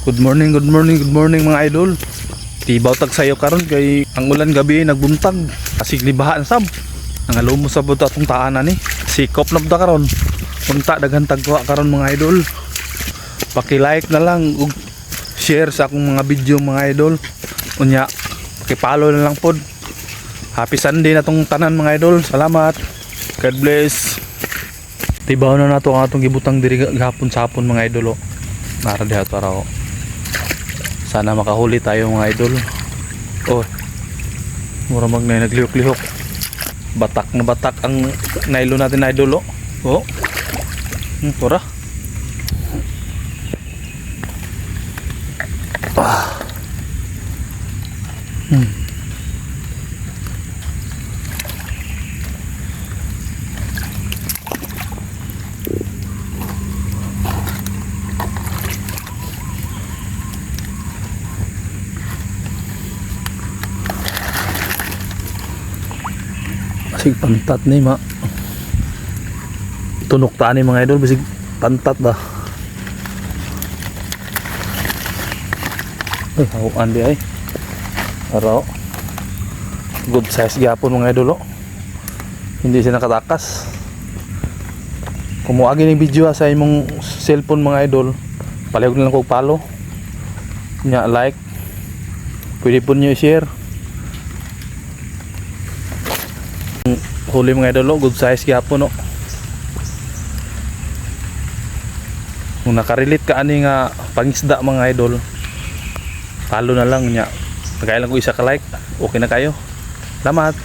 Good morning, good morning, good morning mga idol. Tibaw tag sayo karon kay ang ulan gabi nagbuntag. Asig libahan sab. Nangalumos sa buta atong taanan ni. Sikop na buta karon. Punta daghan tagwa karon mga idol. Paki-like na lang ug share sa akong mga video mga idol. Unya, paki-follow na lang pod. Happy Sunday na tong tanan mga idol. Salamat. God bless. Tibaw na nato ang atong gibutang diri gahapon sa hapon mga idol. Nara diha para ko. Sana makahuli tayo mga idol. Oh. Mura magnay naglihok-lihok. Batak na batak ang nylon natin idol. Oh. Tara. Bisig pantat ni ma. Tunok ta ni mga idol bisig pantat ba. Ay, hawan di ay. Araw. Good size gyapon mga idol. Hindi siya nakatakas. Kumuagi ng video sa imong cellphone mga idol. Palihog na lang kog follow. Nya like. Pwede po niyo i-share. Huli mga idol, good size gyapon no. Kung nakarelate ka ani nga pangisda mga idol, follow na lang nya. Kaya lang ko isa ka like, okay na kayo. Salamat.